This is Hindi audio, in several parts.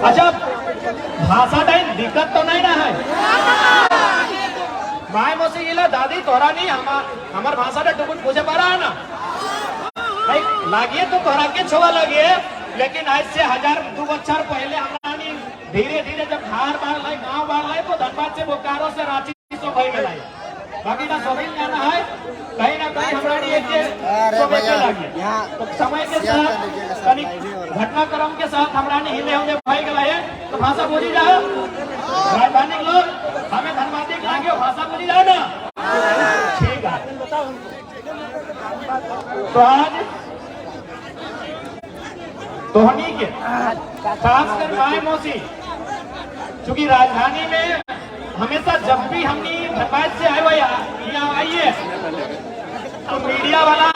अच्छा भाषा टाइम दिक्कत तो नहीं ना है माए मोसी ये दादी तोरा नहीं हमार भाषा टा टुकुट पूछे पा रहा है ना भाई लागिए तो तोरा के छोवा लगे लेकिन आज से 1000-2 बच्चर पहले हमारा धीरे धीरे जब धार बार लाई गाँव बार लाई तो धनबाद से बोकारो से रांची सो भाई में लाई बाकी ना सभी जाना है कहीं ना कहीं हमारी एक तो समय के साथ घटनाक्रम के साथ हमारा हिले होंगे भाई गए तो भाषा बोली जाए राजधानी लोग हमें धनबादी लागे भाषा बोली जाए ना ठीक है तो आज धोनी के खासकर माए मौसी चूंकि राजधानी में हमेशा जब भी हमने धनबाद से आए हुए यहाँ आइए तो मीडिया वाला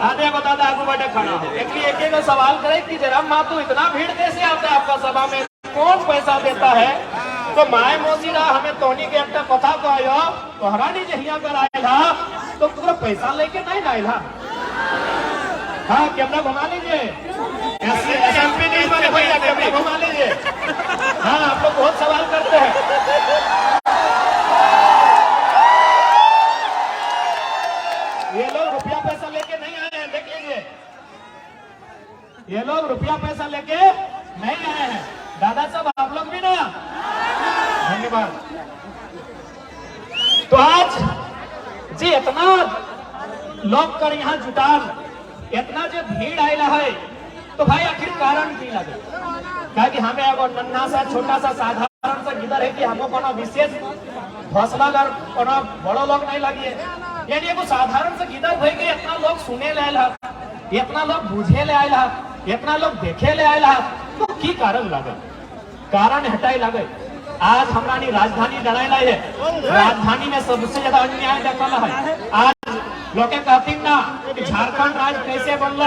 आधे बताता आपको बड़े खड़ा हो एक सवाल करे कि जरा माँ तो इतना भीड़ कैसे आता है आपका सभा में कौन पैसा देता है तो माए मौसी रहा हमें तोनी के एक कथा तो आयो तो हरानी जहिया कर आएगा तो पूरा पैसा लेके नहीं आएगा हाँ कैमरा घुमा लीजिए एसएमपी नहीं बने भैया कैमरा घुमा लीजिए हाँ आप लोग बहुत सवाल करते हैं ये लोग रुपया पैसा लेके नहीं आए हैं देख लीजिए ये लोग रुपया पैसा लेके नहीं आए हैं दादा साहब आप लोग भी ना धन्यवाद तो आज जी इतना लोग कर यहाँ जुटान इतना जो भीड़ आयला है तो भाई आखिर कारण की लगे क्या कि हमें एगो नन्हा सा छोटा सा साधारण सा गिदर है कि हमको कोनो विशेष हौसला कर कोनो बड़ो लोग नहीं लगी यानी एगो साधारण सा गिदर है कि इतना लोग सुने ले आयल है इतना लोग बुझे ले आयल है इतना लोग देखे ले आयल है तो की कारण लगे कारण हटाई लगे आज हमारी राजधानी डराई लाई है राजधानी में सबसे ज्यादा अन्याय देखल है आज लोग कहती ना कि झारखंड राज्य कैसे बनल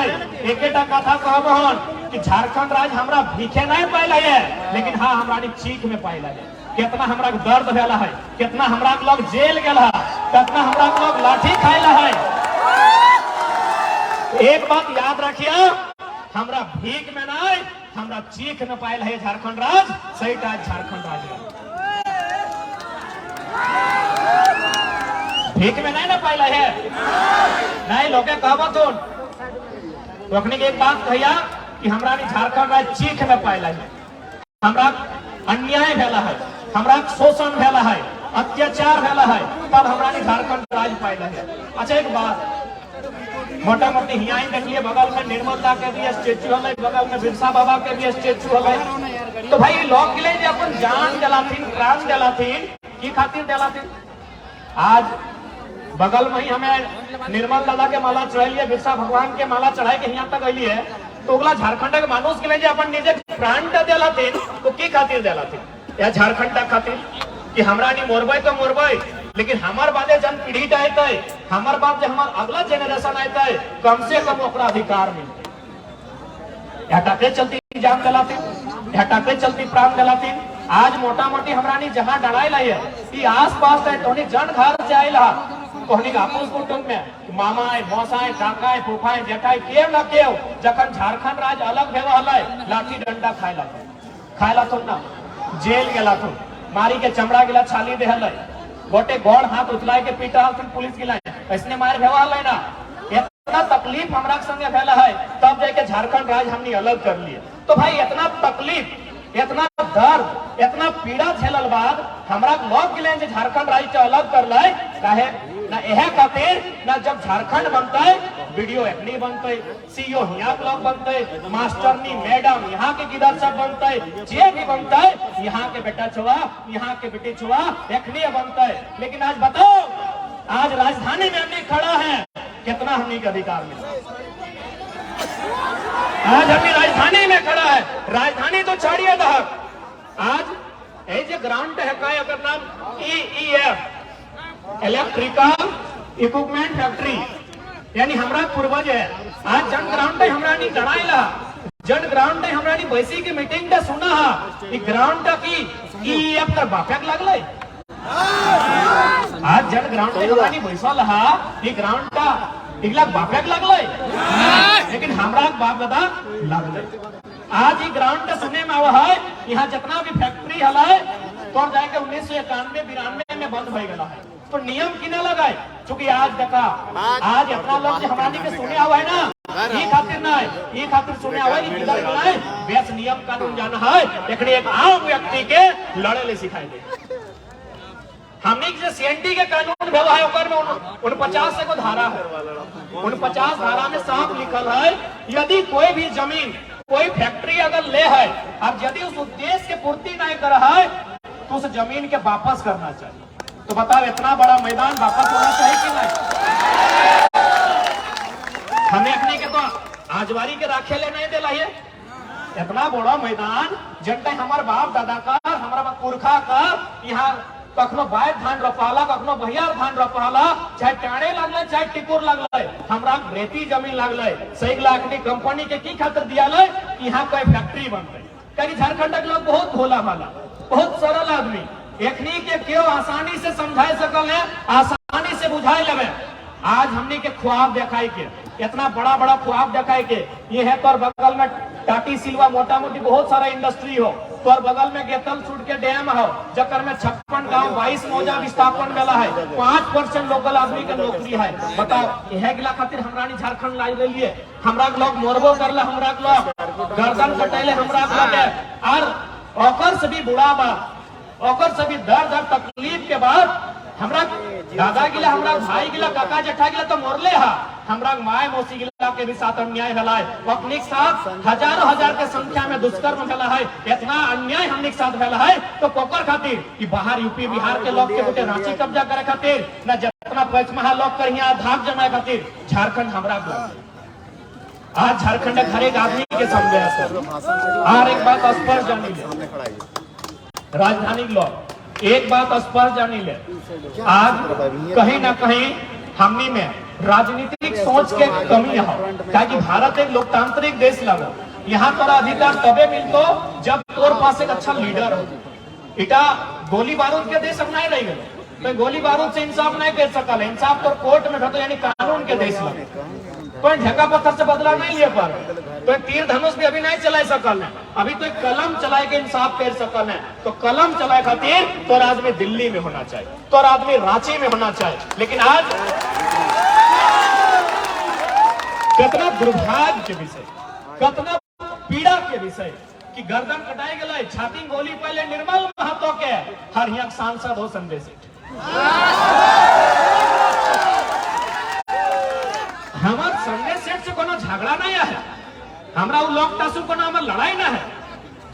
एक कथा कहन कि झारखंड राज्य हमरा भीखे नहीं पाइल है लेकिन हाँ हमारी चीख में पाइल है कितना हमरा दर्द भेला है कितना हमरा लोग जेल गया है कितना हमरा लोग लाठी खाइला है एक बात याद रखिए हमरा भीख में नहीं हमरा चीख में पाइल है झारखंड राज्य सही आज झारखंड राज्य भीख में नहीं ना पाइला है नहीं लोग कहबत रोकने की एक बात कहिया कि हमरा झारखंड राज्य चीख में पाइला है हमरा अन्याय भेला है हमरा शोषण भेला है अत्याचार भेला है तब हमरा झारखंड राज्य पाइला है अच्छा एक बात मोटा मोटी हियाई देखिए बगल में निर्मला के भी स्टेचू है बगल में बिरसा बाबा के भी स्टेचू है तो भाई लोग के लिए अपन जान दिलाथीन प्राण दिलाथीन की खातिर दिलाथीन आज बगल में ही हमें निर्मल दादा के माला चढ़ाई बिरसा भगवान के माला चढ़ाई के यहाँ तक अली है तो अगला झारखंड के मानुष के लिए अपन निजे प्राण दिलाथीन तो की खातिर दिलाथीन या झारखंड खातिर कि हमरा नहीं मोरबई तो मोरबई लेकिन हमार बादे जन पीढ़ी आते हमार बाद जब हमार अगला जेनरेशन आते कम से कम ओकरा अधिकार मिलते हटाके चलती जान दिलाती हटाके चलती प्राण दिलाती आज मोटा मोटी हमरा जहाँ डराई लाई है कि आस पास तो जन घर से आयल कहनी आपस कुटुंब में मामा मौसा काका फूफा जेठाई के न के जखन झारखंड राज्य अलग भेवा लाठी डंडा खायला तो ना जेल गेला तो मारी के चमड़ा गिला छाली दे गोटे गौड़ हाथ उतलाए के पीटा पुलिस गिला ऐसने मार भेवा ना इतना तकलीफ हमरा संगे भेला है तब जाके झारखंड राज्य हमने अलग कर लिए तो भाई इतना तकलीफ इतना दर्द इतना पीड़ा झेलल बाद हमरा लोग गिले झारखंड राज्य अलग कर लाए काहे ना यह खातिर ना जब झारखंड बनते वीडियो एफडी बनते सीईओ यहाँ के लोग बनते मास्टरनी मैडम यहाँ के गिदर सब बनते जे भी बनते यहाँ के बेटा छुआ यहाँ के बेटी छुआ एखनी बनते लेकिन आज बताओ आज राजधानी में हमने खड़ा है कितना हमने के अधिकार मिला आज हमने राजधानी में खड़ा है राजधानी तो छोड़िए दहक आज ये ग्राउंड है का अगर नाम ईईएफ इलेक्ट्रिकल इक्विपमेंट फैक्ट्री यानी हमरा पूर्वज है आज जन ग्राउंड हमरा नहीं डराइला जन ग्राउंड हमरा नहीं बैसी की मीटिंग दे सुना है ग्राउंड की ईईएफ का बापक लगले आज जन ग्राउंड पे हमरा नहीं बैसल हा ये ग्राउंड का इगला बापक लगले लेकिन हमरा बाप दादा लगले आज ही ग्राउंड सुने में आवा है यहाँ जितना भी फैक्ट्री हला है तो जाके 1991-92 में बंद हो गया है। तो नियम किने लगाए चूंकि आज देखा आज इतना लोग हमारी के सुने हुआ है ना ये खातिर ना ये खातिर सुने हुआ है किधर बनाए बेस नियम कानून जाना है लेकिन एक आम व्यक्ति के लड़े ले सिखाए दे। हमने जो सीएनटी के कानून व्यवहार में 49 से को धारा है 49 धारा में साफ लिखल है यदि कोई भी जमीन कोई फैक्ट्री अगर ले है अब यदि उस उद्देश्य के पूर्ति नहीं कर रहा है तो उस जमीन के वापस करना चाहिए। तो बताओ इतना बड़ा मैदान वापस होना चाहिए कि नहीं? हमें अपने के तो आजवारी के राखे ले नहीं दिला ये इतना बड़ा मैदान जनता हमारे बाप दादा का हमारा पुरखा का यहाँ कखनो बाय धान रोपाला कखनो बहियार धान रोपाला चाहे टाणे लगल चाहे टिकुर लगल हमरा रेती जमीन लगल 100 लाख की कंपनी के की खातिर दिया यहाँ कोई फैक्ट्री बनते कहीं झारखंड के लोग बहुत भोला भाला बहुत सरल आदमी एकनी के क्यों आसानी से समझाई सकल है आसानी से बुझाई लगे। आज हमने के ख्वाब दिखाई के इतना बड़ा बड़ा ख्वाब दिखाई के ये है तोर बगल में टाटी सिल्वा मोटा मोटी बहुत सारा इंडस्ट्री हो तोर बगल में गेतल सूट के डैम हो जकर में 56 गांव 22 मौजा विस्थापन मिला है 5% लोकल आदमी के नौकरी है। बताओ यह गिला खातिर हमरा झारखंड लाई गई है हमरा लोग मोरबो करले हमरा लोग गर्दन कटेले हमरा लोग और ओकर से भी बुरा बात ओकर से भी दर्द और तकलीफ के बाद हमरा दादा गिला हमरा भाई गिला काका जेठा गिला तो मोरले हा हमरा माय मौसी गिला के भी साथ अन्याय भेला है अपने के साथ हजारों हजार के संख्या में दुष्कर्म भेला है इतना अन्याय हमने के साथ भेला है तो कोकर खातिर कि बाहर यूपी बिहार के लोग के गोटे रांची कब्जा करे खातिर ना जितना पंचमहा लोग के यहाँ धाक जमाए खातिर झारखंड हमरा आज झारखंड हर एक आदमी के समझे और एक बात स्पष्ट जानी ले राजधानी लोग एक बात स्पष्ट जानी ले आज कहीं ना कहीं हमनी में राजनीतिक सोच के कमी है ताकि भारत एक लोकतांत्रिक देश लगा यहाँ तोरा अधिकार तबे मिलतो जब तोर पास एक अच्छा लीडर हो इटा गोली बारूद के देश अब नहीं रह गए तो गोली बारूद से इंसाफ नहीं कर सकल इंसाफ तो कोर्ट में भेटो यानी कानून के देश लगे तो झक्का पत्थर से बदला नहीं लिए पर तो तीर धनुष भी अभी नहीं चला सकल है अभी तो कलम चलाए के इंसाफ कर सकल है तो कलम चलाए खातिर तो आदमी दिल्ली में होना चाहिए तो आदमी रांची में होना चाहिए। लेकिन आज कितना दुर्भाग्य के विषय कितना पीड़ा के विषय कि गर्दन कटाई गए छाती गोली पहले निर्मल महतो के हर यहाँ सांसद हो संदेश हमार संजय सेठ से कोनो झगड़ा नहीं है हमरा लोग टासू को हमार लड़ाई ना है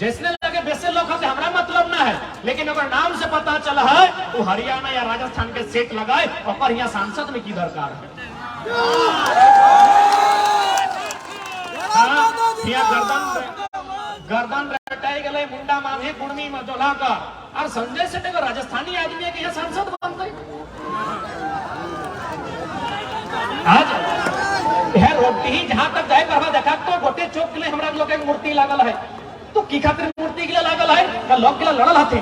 जिसने लगे वैसे लोग से हमरा मतलब ना है लेकिन अगर नाम से पता चला है वो हरियाणा या राजस्थान के सेठ लगाए और यहाँ सांसद में की दरकार है गर्दन रटाई गए मुंडा मांगे कुर्मी मजोला का और संजय सेठ को राजस्थानी आदमी है कि यह सांसद बनते आज यह रोटी ही जहां तक जाए करवा देखा तो गोटे चौक के लिए हमरा लोग एक मूर्ति लागल है तो की खातिर मूर्ति के लिए लागल है का लोग के लिए लड़ल हथे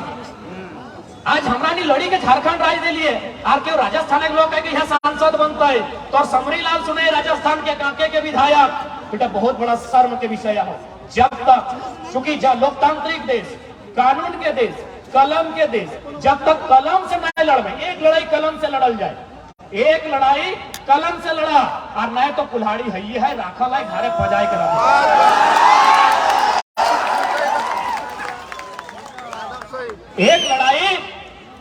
आज हमरा नी लड़ी के झारखंड राज्य दिलिए और क्यों राजस्थान के लोग कहे कि यह सांसद बनता है तो समरी लाल सुने राजस्थान के कांके के विधायक बेटा बहुत बड़ा शर्म के विषय है जब तक क्योंकि लोकतांत्रिक देश कानून के देश कलम के देश जब तक कलम से नहीं लड़े एक लड़ाई कलम से लड़ल जाए एक लड़ाई कलम से लड़ा और नहीं तो कुल्हाड़ी है ये है राखा लाई घरे पजाए के एक लड़ाई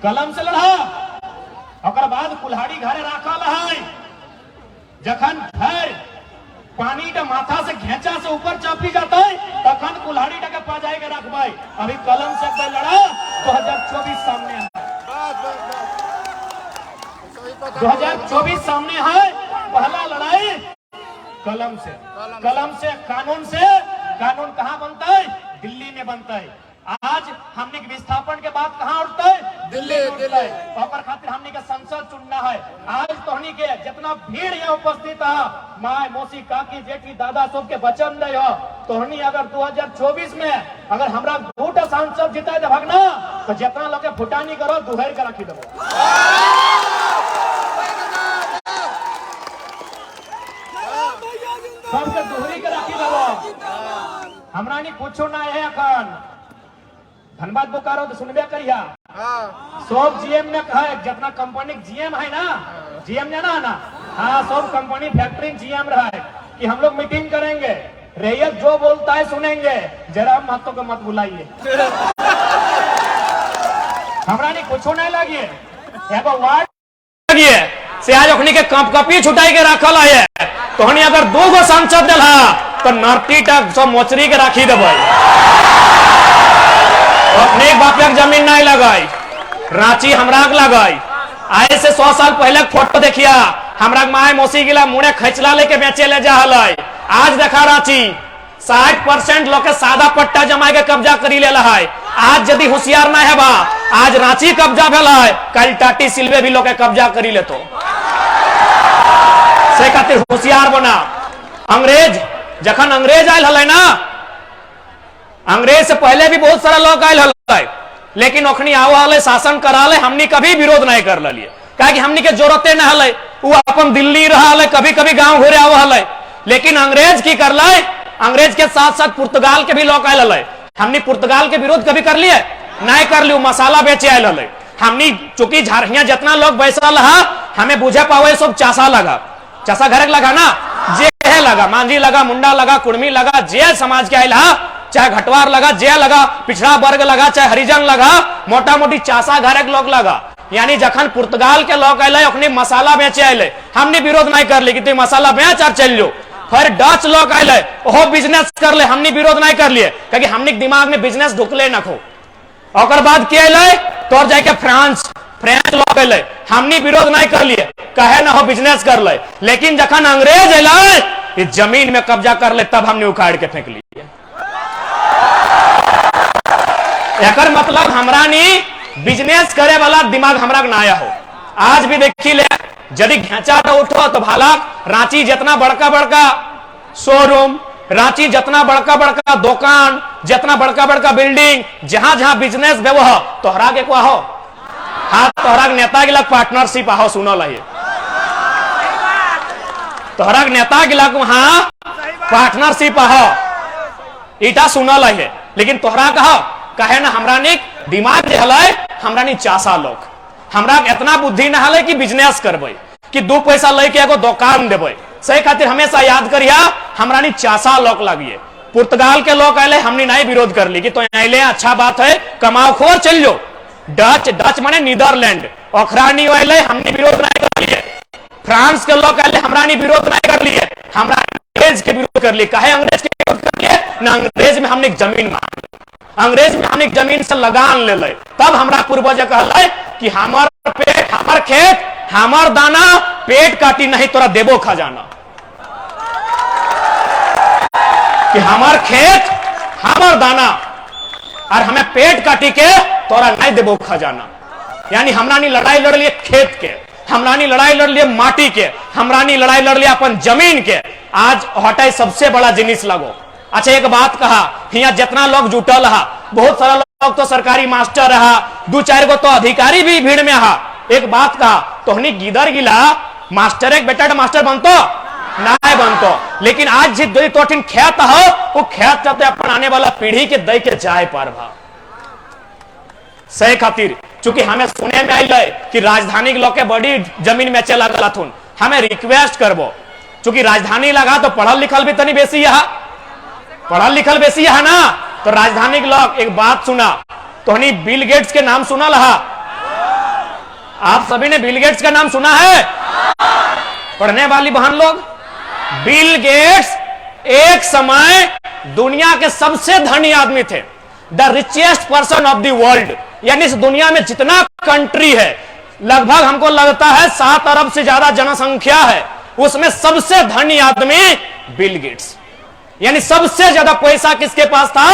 कलम से लड़ा और बाद कुल्हाड़ी घरे राखा है जखन घर पानी का माथा से घेचा से ऊपर चापी जाता है तखन कुल्हाड़ी का पजाए के रखबाई अभी कलम से लड़ा 2024 सामने है 2024 सामने है पहला लड़ाई कलम से कानून कहाँ बनता है दिल्ली में बनता है आज हमने के विस्थापन के बाद कहाँ उठता है दिल्ली और खातिर हमने के संसद चुनना है आज तोहनी के जितना भीड़ यहाँ उपस्थित है माय मौसी काकी जेठी दादा सब के वचन दे हो तोहनी अगर 2024 में अगर हमरा दूटा सांसद जीता है भगना तो जितना लोग फुटानी करो दुहर के रखी दो सबके दोहरी के राखी दबो हमरा नहीं पूछो ना है अखन धनबाद बोकारो तो सुनबे करिया सब जीएम ने कहा है जितना कंपनी जीएम है ना जीएम जाना है ना हाँ सब कंपनी फैक्ट्री जीएम रहा है कि हम लोग मीटिंग करेंगे रैयत जो बोलता है सुनेंगे जरा महतो को मत बुलाइए हमरा नहीं कुछ नहीं लगी वार्ड लगी से आज अखनी के कपी छुटाई के रखल है तो हनी अगर 2 गो सांसद दिला तो नरती तक सब मोचरी के राखी देबै अपने बाप के जमीन नहीं लगाई रांची हमरा के लगाई आए से 100 साल पहले फोटो देखिया हमरा माए मौसी गिला मुड़े खैचला लेके बेचे ले जा हलै आज देखा रांची 60% लोग के सादा पट्टा जमा के कब्जा करी ले है आज यदि होशियार ना है बा आज रांची कब्जा भेल है कल टाटी सिलवे भी लोग के कब्जा करी ले तो से खातिर होशियार बना अंग्रेज जखन अंग्रेज आयल हलै ना अंग्रेज से पहले भी बहुत सारा लोग आयल हलै लेकिन ओखनी आवा हलै शासन करा ले हमनी कभी विरोध नहीं कर लिए काहे कि हमनी के जरूरते ना हलै वो अपन दिल्ली रहा हलै कभी कभी गांव घुरे आवा हलै लेकिन अंग्रेज की करलै अंग्रेज के साथ साथ पुर्तगाल के भी लोग आयल हलै हमनी पुर्तगाल के विरोध कभी कर लिए नहीं कर लियो मसाला बेचे आयल हलै हमनी चूंकि झारखिया जितना लोग बैसल हा हमें बुझे पावे सब चासा लगा चासा घर लगा ना जे है लगा मांझी लगा मुंडा लगा कुर्मी लगा जे समाज के आयल हा चाहे घटवार लगा जे लगा पिछड़ा वर्ग लगा चाहे हरिजन लगा मोटा मोटी चासा घर लोग लगा यानी जखन पुर्तगाल के लोग आये अपने मसाला बेचे आये हमने विरोध नहीं कर ली कि तुम मसाला बेच और चल लो फिर डच लोग आये ओहो बिजनेस कर ले हमने विरोध नहीं कर लिए क्योंकि हमने दिमाग में बिजनेस ढुकले न खो और बाद के अले तोर जाके फ्रांस लोग अले हमने विरोध नहीं कर लिए कहे ना हो बिजनेस कर ले लेकिन जखन अंग्रेज अले जमीन में कब्जा कर ले तब हमने उखाड़ के फेंक लिए एकर मतलब हमरा नी बिजनेस करे वाला दिमाग हमरा ना आया हो आज भी देखी ले यदि घेचा उठो तो भाला रांची जितना बड़का बड़का शोरूम रांची जितना बड़का बड़का दुकान जितना बड़का बड़का बिल्डिंग जहां जहां बिजनेस व्यवहार तोहरा के को हो हाँ तोहरा के नेता के पार्टनरशिप आहो सुनल है तोहरा के नेता के वहां पार्टनरशिप आहो इटा सुनल है लेकिन तोहरा कहो कहे ना हमरा ने दिमाग जे हलै हमरा ने चासा लोग हमरा इतना बुद्धि न हलै कि बिजनेस करबै कि 2 पैसा लेके एगो दुकान देबै सही खातिर हमेशा याद करिया हमरा ने चासा लोग लगिए पुर्तगाल के लोग आए हमने नहीं विरोध कर ली कि तो आइले अच्छा बात है कमाओ खोर चल लो डच माने नीदरलैंड ओखरानी आइले हमने विरोध नहीं कर लिए फ्रांस के लोग आए हमरा ने विरोध नहीं कर लिए हमरा अंग्रेज के विरोध कर लिए काहे अंग्रेज के विरोध कर लिए ना अंग्रेज में हमने जमीन मांग अंग्रेज में हमने जमीन से लगान ले ले तब हमरा पूर्वज कहले कि हमार पेट हमार खेत हमार दाना पेट काटी नहीं तोरा देबो खजाना कि हमार खेत हमार दाना और हमें पेट काटी के तोरा नहीं देबो खजाना यानी हमरा नी लड़ाई लड़ लिए खेत के हमरा नी लड़ाई लड़ लिए माटी के हमरा नी लड़ाई लड़ लिए अपन जमीन के आज हटाई सबसे बड़ा जिनिस लगो अच्छा एक बात कहा यहाँ जितना लोग जुटल हा बहुत सारा लोग तो सरकारी मास्टर रहा 2-4 गो तो अधिकारी भी भीड़ में हा एक बात कहा तो हनी गिदर गिला मास्टर एक बेटा मास्टर बनतो नहीं बनतो लेकिन आज जी दो तो खेत हो वो खेत चलते अपन आने वाला पीढ़ी के दई के जाए पर भा सही खातिर चूंकि हमें सुने में आई कि राजधानी के लोग के बड़ी जमीन में चला गला थुन हमें रिक्वेस्ट करबो चूंकि राजधानी लगा तो पढ़ल लिखल भी तनी बेसी है पढ़ल लिखल बेसी है ना तो राजधानी के लोग एक बात सुना तो हनी बिल गेट्स के नाम सुना लहा आप सभी ने बिल गेट्स का नाम सुना है पढ़ने वाली बहन लोग बिल गेट्स एक समय दुनिया के सबसे धनी आदमी थे the richest person of the world यानी इस दुनिया में जितना कंट्री है लगभग हमको लगता है 7 अरब से ज्यादा जनसंख्या है उसमें सबसे धनी आदमी बिल गेट्स यानी सबसे ज्यादा पैसा किसके पास था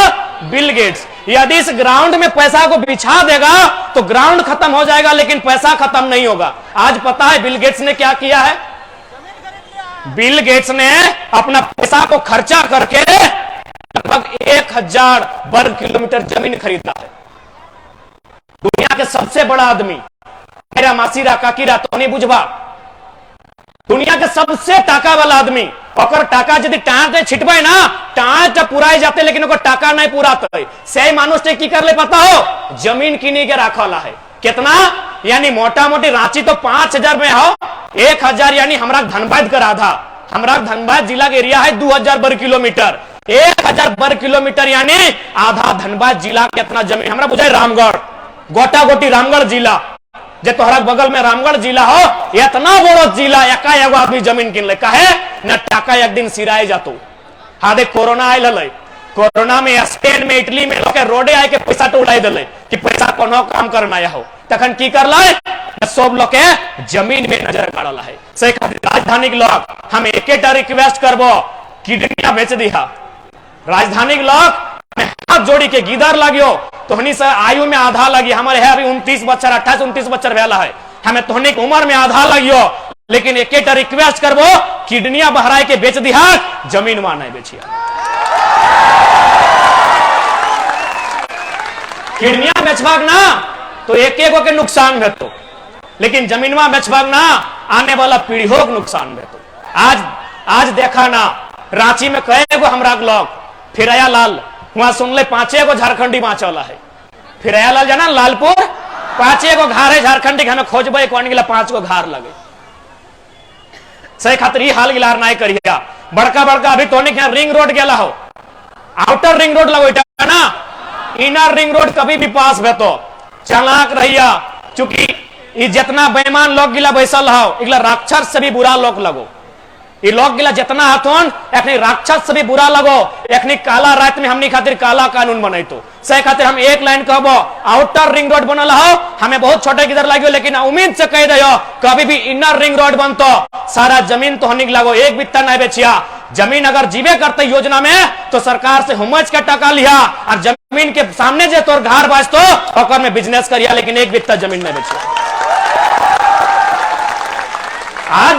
बिल गेट्स यदि इस ग्राउंड में पैसा को बिछा देगा तो ग्राउंड खत्म हो जाएगा लेकिन पैसा खत्म नहीं होगा आज पता है बिल गेट्स ने क्या किया है बिल गेट्स ने अपना पैसा को खर्चा करके लगभग 1000 वर्ग किलोमीटर जमीन खरीदा है दुनिया के सबसे बड़ा आदमी मेरा मासीरा काकीरा तो नहीं बुझवा दुनिया के सबसे टाका वाला आदमी, और टाका यदि टाँट छिटबे ना, टाँट पूरा जाते लेकिन टाका नहीं पूरा से मानुष की कर ले पता हो, जमीन किनी के रखल है। कितना यानी मोटा मोटी रांची तो 5000 में हो, 1000 यानी हमारा धनबाद का आधा, हमारा धनबाद जिला के एरिया है 2000 वर्ग किलोमीटर, 1000 वर्ग किलोमीटर यानी आधा धनबाद जिला के इतना जमीन हमारा बुझाए रामगढ़, गोटा गोटी रामगढ़ जिला, जे तोहरा बगल में रामगढ़ जिला हो, इतना बड़ो जिला एका एगो आदमी जमीन किन ले, कहे न टाका एक दिन सिराए जातो। हाँ देख कोरोना आयल है, कोरोना में स्पेन में इटली में लोग रोडे आए के पैसा तो उड़ाई दिले कि पैसा कोनो काम करना आया हो, तखन की कर ला सब लोग के जमीन में नजर गाड़ल है। से राजधानी के लोग हम एकेटा रिक्वेस्ट करबो, किडनिया बेच दिया, राजधानी के लोग हाथ जोड़ी के गीदर लगियो, तोहनी से आयु में आधा लगी, हमारे है अभी 29 बच्चर 28-29 बच्चर भेला है, हमें तोहनी की उम्र में आधा लगियो, लेकिन एकेटा रिक्वेस्ट करबो, किडनिया बहराए के बेच दिया, जमीन वहां नहीं बेचिया। किडनिया बेचबाग ना तो एक एक के नुकसान भेतो, लेकिन जमीनवा बेचबाग ना आने वाला पीढ़ियों को नुकसान भेतो। आज देखा ना रांची में कई गो हमरा लोग, फिरया लाल वहां सुन ले 5 गो झारखंडी बाँचल है, फिरया लाल जाना लालपुर 5 गो घर है झारखंडी, हमें खोजबे कौन गिला 5 गो घर लगे, सही खातिर हाल गिलार नहीं करिएगा। बड़का बड़का अभी तो रिंग रोड गेला हो, आउटर रिंग रोड लगो ना, इनर रिंग रोड कभी भी पास भेतो, चालाक रहिया, चूंकि ये जितना बेईमान लोग गिला बैसल हो, इगला राक्षस से भी बुरा लोग लगो, ये लोग गिला जितना हथोन एखनी राक्षस से भी बुरा लगो, एखनी काला रात में हमनी खातिर काला कानून बने तो से खातिर हम एक लाइन कहबो, आउटर रिंग रोड बनल हो, हमें बहुत छोटे किधर लगियो, लेकिन उम्मीद से कह दियो कभी भी इनर रिंग रोड बनतो सारा जमीन तो हनिक लगो, एक बित्ता नहीं बेचिया, जमीन अगर जीवे करते योजना में तो सरकार से हुमच के टका लिया, और जमीन के सामने जे तोर घर बाजतो ओकर में बिजनेस करिया, लेकिन एक बित्ता जमीन नहीं बेचिया। आज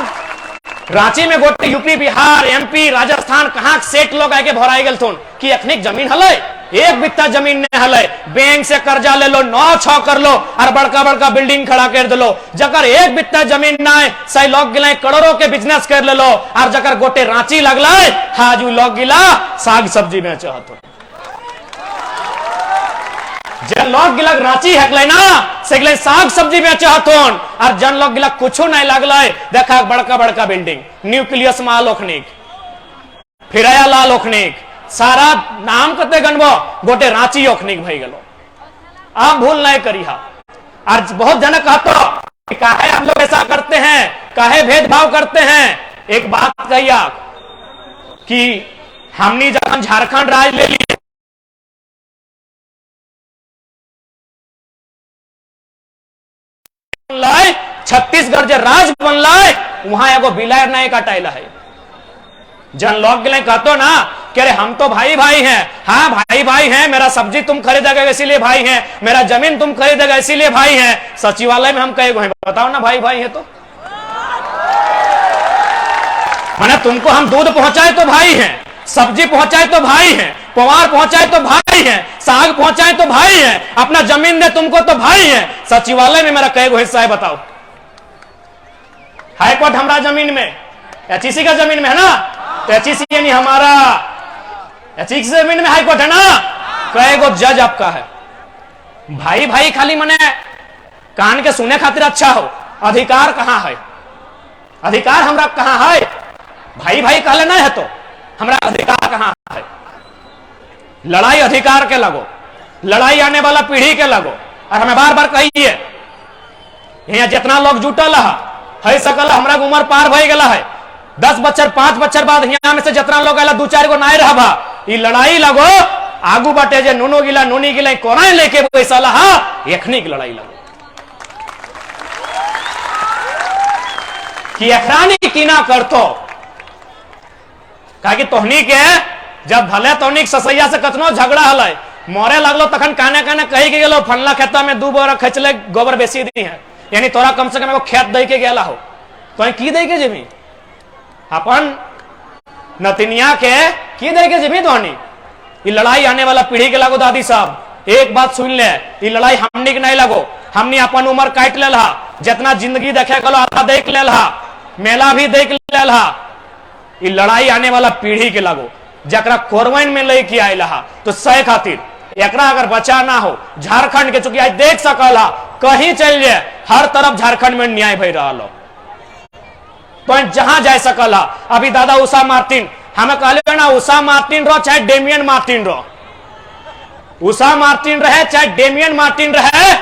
रांची में गोटे यूपी बिहार एमपी राजस्थान कहाँ सेठ लोग आके भराई गल थोन कि अखनिक जमीन हले, एक बित्ता जमीन ने हले, बैंक से कर्जा ले लो, 9-6 कर लो, और बड़का बड़का बिल्डिंग खड़ा कर दे लो, जकर एक बित्ता जमीन ना सही लोग गिला करोड़ों के बिजनेस कर ले लो, और जकर गोटे रांची लगला हाजू लोग गिला साग सब्जी में चाहत जन लोग गिला रांची हकले ना से साग सब्जी बेचे हथोन, और जन लोग गिला कुछ नहीं लगल, देखा बड़का बड़का बिल्डिंग न्यूक्लियस माल ओखनिक, फिरया लाल ओखनिक, सारा नाम कते गनबो गोटे रांची ओखनिक भई गेलो। आप भूल नहीं करिहा। आज बहुत जन कहतो काहे हम लोग ऐसा करते हैं, काहे भेदभाव करते हैं। एक बात कहिया कि हमनी जब झारखंड राज ले लिए छत्तीसगढ़ जो राज बनला वहां एगो बिलायर नहीं कटाइला है। जन लोग कहतो ना कि अरे हम तो भाई भाई हैं, हाँ भाई भाई हैं, मेरा सब्जी तुम खरीदेगा इसीलिए भाई हैं, मेरा जमीन तुम खरीदेगा इसीलिए भाई हैं। सचिवालय में हम कहे हैं, बताओ ना भाई भाई है तो माने तुमको हम दूध पहुंचाए तो भाई हैं, सब्जी पहुंचाए तो भाई हैं, पवार पहुंचाए तो भाई हैं, साग पहुंचाए तो भाई हैं, अपना जमीन दे तुमको तो भाई हैं। सचिवालय में मेरा कई गो हिस्सा है, बताओ। हाईकोर्ट हमारा जमीन में, एचईसी का जमीन में है ना, तो एचईसी यानी हमारा एचईसी जमीन में हाईकोर्ट है ना, कई गो जज आपका है। भाई भाई खाली मने कान के सुने खातिर अच्छा हो, अधिकार कहां है? अधिकार हमरा कहां है? भाई भाई कहले नहीं है तो हमरा अधिकार कहां है? लड़ाई अधिकार के लगो, लड़ाई आने वाला पीढ़ी के लगो। और हमें बार बार कहिए यहाँ जितना लोग जुटल है सकल हमरा उम्र पार भई गला है, 10 बच्चर 5 बच्चर बाद यहाँ में से जितना लोग आला 2-4 गो नहीं रहा, ये लड़ाई लगो आगू बाटे जे नुनो गिला नुनी गिला कोराई लेके बैसल एखनी की लड़ाई लगो कि अखरानी की ना करतो। कहा कि तोहनी के जब भले तोहनी ससैया से कतनो झगड़ा हल मोरे लगलो तखन काने काने कही के गेलो फनला खेता में 2 बोरा खचले गोबर बेसी दी है, यानी तोरा कम से कम एगो खेत दे के गेला हो, तो की दे के जेबी अपन नतिनिया के की दे के जेबी तोहनी। ये लड़ाई आने वाला पीढ़ी के लगो। दादी साहब एक बात सुन ले, ये लड़ाई हमनी के नहीं लगो, हमनी अपन उम्र काट ले, जितना जिंदगी देखे गलो आधा देख ले, मेला भी देख लेला। ये लड़ाई आने वाला पीढ़ी के लागो जकरा कोरवैन में लेके आयल हा, तो सह खातिर एकरा अगर बचा ना हो झारखंड के, चूंकि आज देख सकल हा कहीं चल जाए हर तरफ झारखंड में न्याय भई रहा लो, तो जहां जा सकल हा। अभी दादा उषा मार्टिन हमें कहले ना, उषा मार्टिन रहो चाहे डेमियन मार्टिन रहो, उषा मार्टिन रहे चाहे डेमियन मार्टिन रहे,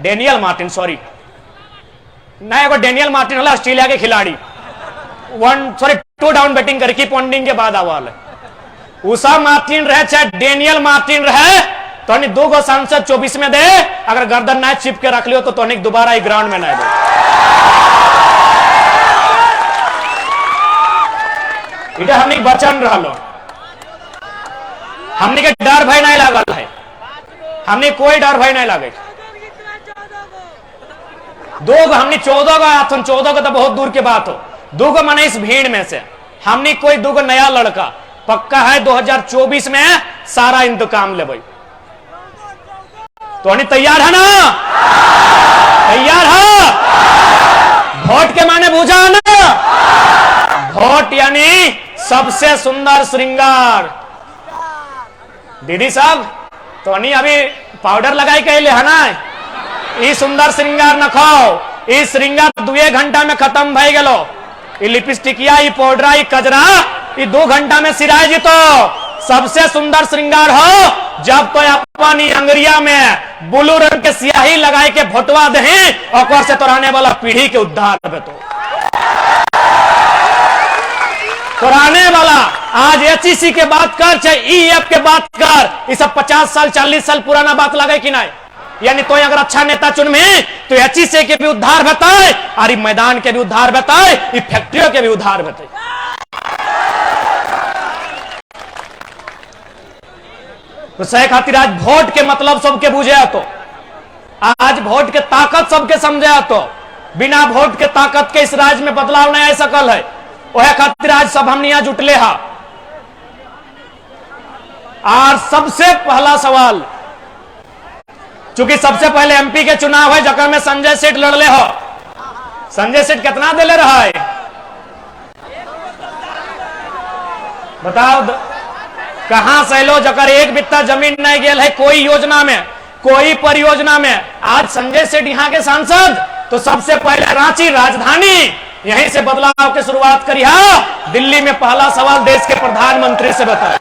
डेनियल मार्टिन सॉरी ना, एगो डेनियल मार्टिन होला ऑस्ट्रेलिया के खिलाड़ी, 2 डाउन बैटिंग करके पॉन्डिंग के बाद आवाल है। उषा मार्टिन रहे चाहे डेनियल मार्टिन रहे, तो 2 गो सांसद 24 में दे, अगर गर्दन ना चिप के रख लियो तो दोबारा ग्राउंड में ना दे। इधर हमने वचन रहा, हमने के डर भय नहीं लागल है, हमने कोई डर भय नहीं लगे। 2 गो हमने 14 गो आथन, 14 गो तो बहुत दूर के बात हो, 2 गो माने इस भीड़ में से हमने कोई 2 गो नया लड़का पक्का है 2024 में सारा इंतकाम ले भाई। तो हमने तैयार है ना, तैयार है? वोट के माने बुझा ना, वोट यानी सबसे सुंदर श्रृंगार। दीदी साहब तो अभी पाउडर लगाई कहले है ना, ये सुंदर श्रृंगार न खाओ, ये श्रृंगार 2 घंटा में खत्म भई गेलो, ये लिपस्टिकिया, ये पाउडर, ये कजरा, ये 2 घंटा में सिराय जीतो। सबसे सुंदर श्रृंगार हो जब तो अपनी अंगरिया में ब्लू रंग के स्याही लगाए के भोटवा दे, और से तोराने वाला पीढ़ी के उद्धार पे तो तोराने वाला। आज एचईसी के बात कर चाहे ईएफ के बात कर, ये सब 50 साल 40 साल पुराना बात लगे कि नहीं? यानी तो अगर अच्छा नेता चुन में तो एचईसी के भी उद्धार बताए, और मैदान के भी उद्धार बताए, ये फैक्ट्रियों के भी उद्धार बताए। तो सह खातिर आज वोट के मतलब सबके बुझे, तो आज वोट के ताकत सबके समझे, तो बिना वोट के ताकत के इस राज्य में बदलाव नहीं आ सकल है। वह खातिर आज सब हमने यहां जुटले हा। और सबसे पहला सवाल, चूंकि सबसे पहले एमपी के चुनाव है जकर में संजय सेठ लड़ले हो, संजय सेठ कितना दिले रहा है बताओ? कहां से लो जकर एक बित्ता जमीन नहीं गेल है कोई योजना में, कोई परियोजना में। आज संजय सेठ यहां के सांसद, तो सबसे पहले रांची राजधानी यहीं से बदलाव की शुरुआत करी है। दिल्ली में पहला सवाल देश के प्रधानमंत्री से बताए।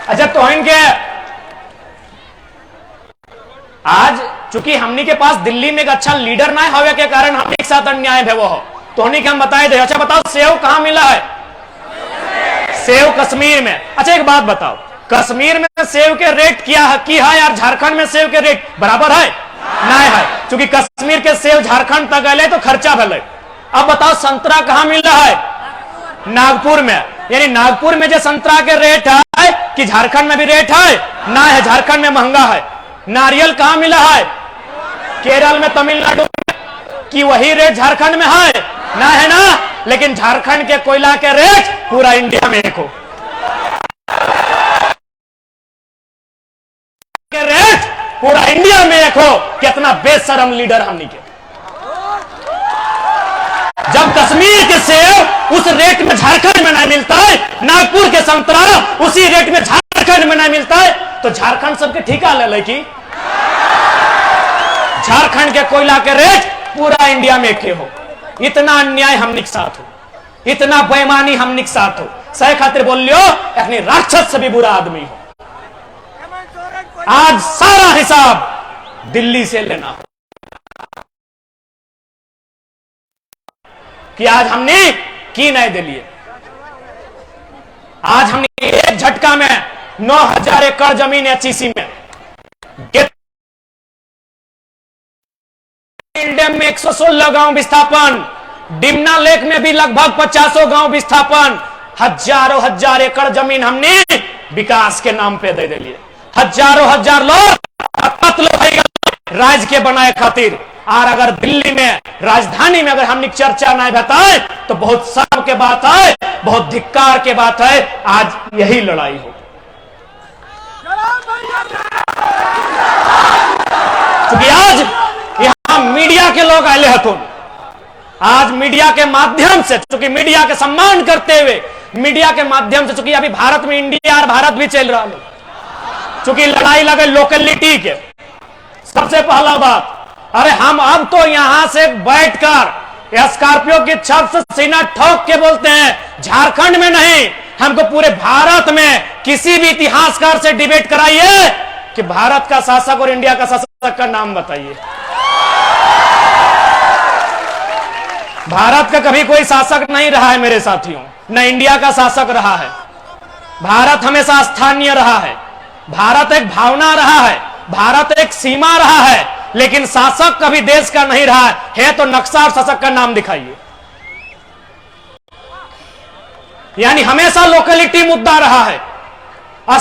अच्छा तो इनके आज चूंकि हमनी के पास दिल्ली में एक अच्छा लीडर ना होवे के कारण हम एक साथ अन्याय है वो हो, तो हमने हम बताए थे। अच्छा बताओ सेव कहां मिला है? सेव कश्मीर में। अच्छा एक बात बताओ, कश्मीर में सेव के रेट क्या है की है यार? झारखंड में सेव के रेट बराबर है? नहीं है, क्योंकि कश्मीर के सेव झारखंड तक गए तो खर्चा भले। अब बताओ संतरा कहां मिल रहा है? नागपुर में। यानी नागपुर में जो संतरा के रेट है कि झारखंड में भी रेट है? ना है, झारखंड में महंगा है। नारियल कहां मिला है? केरल में, तमिलनाडु में। कि वही रेट झारखंड में है? ना है ना, लेकिन झारखंड के कोयला के रेट पूरा इंडिया में एक हो के रेट पूरा इंडिया में एक हो। कितना बेशरम लीडर हमनी के। जब कश्मीर के सेव उस रेट में झारखंड में नहीं मिलता है, नागपुर के संतरा उसी रेट में झारखंड में नहीं मिलता है, तो झारखंड सबके ठिका ले लेगी। झारखंड के कोयला के रेट पूरा इंडिया में एक हो। इतना अन्याय हमने के साथ हो, इतना बेईमानी हमने के साथ हो। सही खातिर बोल लियो, अपने राक्षस से भी बुरा आदमी हो। आज सारा हिसाब दिल्ली से लेना हो कि आज हमने की नहीं दिलिए। आज हमने एक झटका में 9,000 एकड़ जमीन एचईसी में, डैम में 116 गांव विस्थापन, डिमना लेक में भी लगभग 50 गांव विस्थापन, हजारों हजार एकड़ जमीन हमने विकास के नाम पे दे दिए। हजारों हजार लोग कत्ल हो गए राज्य के बनाए खातिर। और अगर दिल्ली में राजधानी में अगर हमने चर्चा नहीं बताए तो बहुत शर्म के बात है, बहुत धिक्कार के बात है। आज यही लड़ाई हो, क्योंकि आज यहां मीडिया के लोग आए हथुन आज मीडिया के माध्यम से, चूंकि मीडिया के सम्मान करते हुए मीडिया के माध्यम से, चूंकि अभी भारत में इंडिया और भारत भी चल रहा है, चूंकि लड़ाई लगे लोकेलिटी के। सबसे पहला बात, अरे हम अब तो यहां से बैठकर स्कॉर्पियो की छत से सीना ठोक के बोलते हैं, झारखंड में नहीं, हमको पूरे भारत में किसी भी इतिहासकार से डिबेट कराइए कि भारत का शासक और इंडिया का शासक का नाम बताइए। भारत का कभी कोई शासक नहीं रहा है मेरे साथियों, न इंडिया का शासक रहा है। भारत हमेशा स्थानीय रहा है, भारत एक भावना रहा है, भारत एक सीमा रहा है, लेकिन शासक कभी देश का नहीं रहा है। तो नक्शा और शासक का नाम दिखाइए। यानी हमेशा लोकेलिटी मुद्दा रहा है,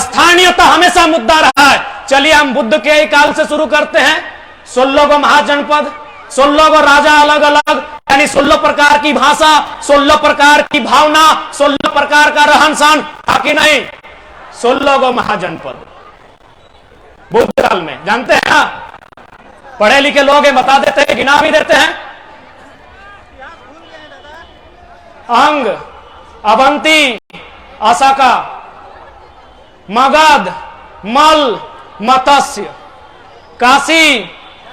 स्थानीयता हमेशा मुद्दा रहा है। चलिए हम बुद्ध के ही काल से शुरू करते हैं। 16 गो महाजनपद, 16 गो राजा अलग अलग, यानी 16 प्रकार की भाषा, 16 प्रकार की भावना, 16 प्रकार का रहन सहन, बाकी नहीं 16 गो महाजनपद बुद्ध काल में। जानते हैं ना, पढ़े लिखे लोग हैं, बता देते हैं, गिना भी देते हैं। अंग, अवंती, असाका, मगध, मल, मत्स्य, काशी,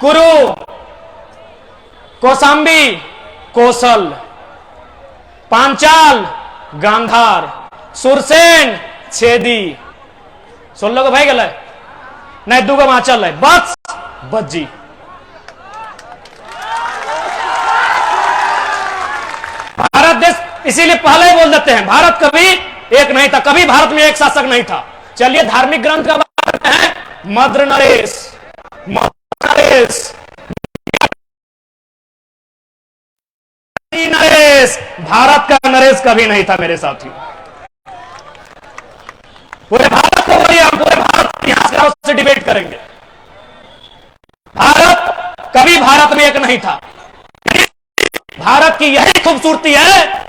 कुरु, कौशाम्बी, कौशल, पांचाल, गांधार, सुरसेन, छेदी। 16 को भाई गल नहीं, 2 माचल है, बस बज्जी। भारत देश इसीलिए पहले ही बोल देते हैं, भारत कभी एक नहीं था, कभी भारत में एक शासक नहीं था। चलिए धार्मिक ग्रंथ का बात करते हैं। मद्र नरेश, नरेश, भारत का नरेश कभी नहीं था मेरे साथियों। पूरे भारत को बोलिए, हम पूरे भारत इतिहासकारों से डिबेट करेंगे। भारत कभी भारत में एक नहीं था। भारत की यही खूबसूरती है